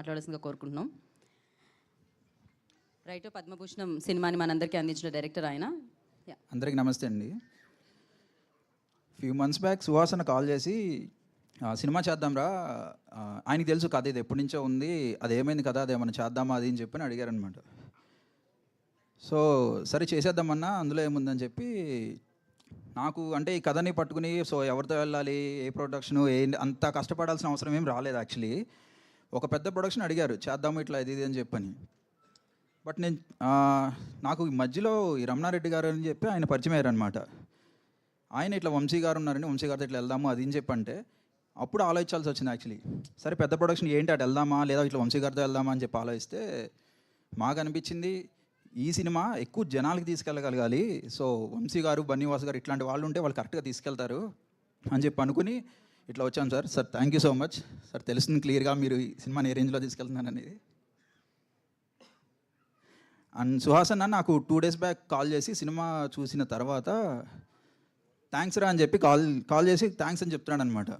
మాట్లాడాల్సిందిగా కోరుకుంటున్నాం. రైటర్ పద్మభూషణం సినిమాని మనందరికీ అందించిన డైరెక్టర్ ఆయన. అందరికీ నమస్తే అండి. ఫ్యూ మంత్స్ బ్యాక్ సుహాసన కాల్ చేసి సినిమా చేద్దాంరా, ఆయనకి తెలుసు కథ ఇది ఎప్పటి నుంచో ఉంది, అది ఏమైంది కదా, అదేమన్నా చేద్దామా అది అని చెప్పి అడిగారనమాట. సో సరే చేసేద్దామన్నా, అందులో ఏముందని చెప్పి నాకు అంటే ఈ కథని పట్టుకుని సో ఎవరితో వెళ్ళాలి, ఏ ప్రొడక్షన్, అంత కష్టపడాల్సిన అవసరం ఏం రాలేదు. యాక్చువల్లీ ఒక పెద్ద ప్రొడక్షన్ అడిగారు చేద్దాము ఇట్లా ఇది అని చెప్పని. బట్ నేను నాకు ఈ మధ్యలో ఈ రమణారెడ్డి గారు అని చెప్పి ఆయన పరిచయం అయ్యారనమాట. ఆయన ఇట్లా వంశీ గారు ఉన్నారని, వంశీ గారితో ఇట్లా వెళ్దాము అది అని చెప్పంటే అప్పుడు ఆలోచించాల్సి వచ్చింది. యాక్చువల్లీ సరే పెద్ద ప్రొడక్షన్ ఏంటి, అటు వెళ్దామా లేదా ఇట్లా వంశీ గారితో వెళ్దామా అని చెప్పి ఆలోచిస్తే మాకు అనిపించింది ఈ సినిమా ఎక్కువ జనాలకి తీసుకెళ్ళగలగాలి. సో వంశీ గారు, బన్నీవాస్ గారు ఇట్లాంటి వాళ్ళు ఉంటే వాళ్ళు కరెక్ట్గా తీసుకెళ్తారు అని చెప్పి అనుకుని ఇట్లా వచ్చాం sir. Sir thank you so much sir, తెలుస్తుంది క్లియర్గా మీరు ఈ సినిమాని ఏ రేంజ్లో తీసుకెళ్తున్నాను అనేది. అండ్ సుహాసన్ నాకు 2 days బ్యాక్ కాల్ చేసి సినిమా చూసిన తర్వాత థ్యాంక్స్ రా అని చెప్పి కాల్ చేసి థ్యాంక్స్ అని చెప్తున్నాడు అనమాట.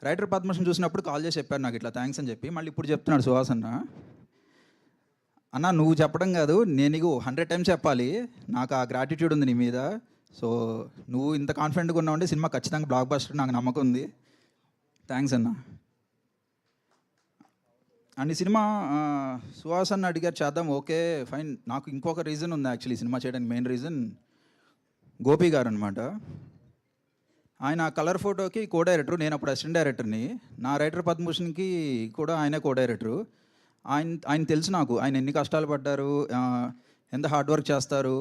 రైటర్ పద్మభూషణ్ చూసినప్పుడు కాల్ చేసి చెప్పారు నాకు ఇట్లా థ్యాంక్స్ అని చెప్పి. మళ్ళీ ఇప్పుడు చెప్తున్నాడు సుహాసన్న, అన్న నువ్వు చెప్పడం కాదు, నేను నీకు 100 times చెప్పాలి, నాకు ఆ గ్రాటిట్యూడ్ ఉంది నీ మీద. సో నువ్వు ఇంత కాన్ఫిడెంట్గా ఉన్నావు అంటే సినిమా ఖచ్చితంగా బ్లాక్ బస్టర్, నాకు నమ్మకం ఉంది. థ్యాంక్స్ అన్న. అండ్ ఈ సినిమా సుహాసన్ అడిగారు చేద్దాం, ఓకే ఫైన్. నాకు ఇంకొక రీజన్ ఉంది యాక్చువల్లీ సినిమా చేయడానికి. మెయిన్ రీజన్ గోపి గారు అనమాట. ఆయన కలర్ ఫోటోకి కో డైరెక్టర్, నేను అప్పుడు అసిస్టెంట్ డైరెక్టర్ని. నా రైటర్ పద్మభూషణ్కి కూడా ఆయనే కో డైరెక్టరు. ఆయన తెలుసు నాకు, ఆయన ఎన్ని కష్టాలు పడ్డారు, ఎంత హార్డ్ వర్క్ చేస్తారు.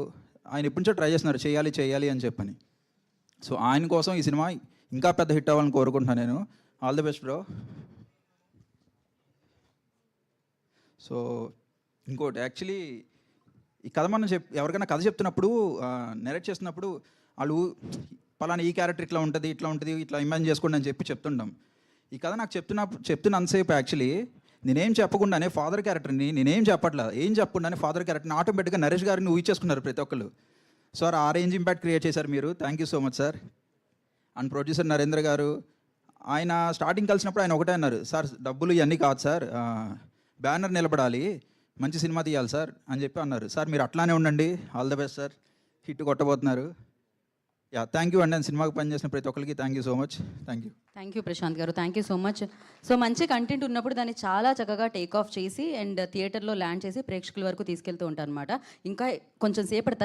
ఆయన ఎప్పటి నుంచో ట్రై చేస్తున్నారు చేయాలి అని చెప్పని. సో ఆయన కోసం ఈ సినిమా ఇంకా పెద్ద హిట్ అవ్వాలని కోరుకుంటున్నాను నేను. All the best bro. So ఇంకోటి యాక్చువల్లీ ఈ కథ మనం ఎవరికైనా కథ చెప్తున్నప్పుడు, నెరేట్ చేస్తున్నప్పుడు వాళ్ళు పలానా ఈ క్యారెక్టర్ ఇట్లా ఉంటుంది ఇట్లా ఇమాజిన్ చేసుకోండి అని చెప్పి చెప్తుంటాం. ఈ కథ నాకు చెప్తున్నంతసేపు యాక్చువల్లీ నేనేం చెప్పకుండానే ఫాదర్ క్యారెక్టర్ని నేనేం చెప్పట్లేదు, ఏం చెప్పకుండానే ఫాదర్ క్యారెక్టర్ని ఆటోమేటిక్గా నరేష్ గారిని ఊహించేసుకున్నారు ప్రతి ఒక్కళ్ళు. సార్ ఆ రేంజ్ ఇంపాక్ట్ క్రియేట్ చేశారు మీరు, thank you so much sir. And producer Narendra గారు, ఆయన స్టార్టింగ్ కలిసినప్పుడు ఆయన ఒకటే అన్నారు, సార్ డబ్బులు ఇవన్నీ కాదు సార్, బ్యానర్ నిలబడాలి, మంచి సినిమా తీయాలి సార్ అని చెప్పి అన్నారు. సార్ మీరు అట్లానే ఉండండి, all the best sir, hit కొట్టబోతున్నారు. థ్యాంక్ యూ అండి. సినిమాకి పనిచేసిన ప్రతి ఒక్కరికి thank you so much. Thank you Prashanth గారు, thank you so much. So మంచి కంటెంట్ ఉన్నప్పుడు దాన్ని చాలా చక్కగా టేక్ ఆఫ్ చేసి అండ్ థియేటర్లో ల్యాండ్ చేసి ప్రేక్షకుల వరకు తీసుకెళ్తూ ఉంటారు అనమాట. ఇంకా కొంచెం సేపటి తర్వాత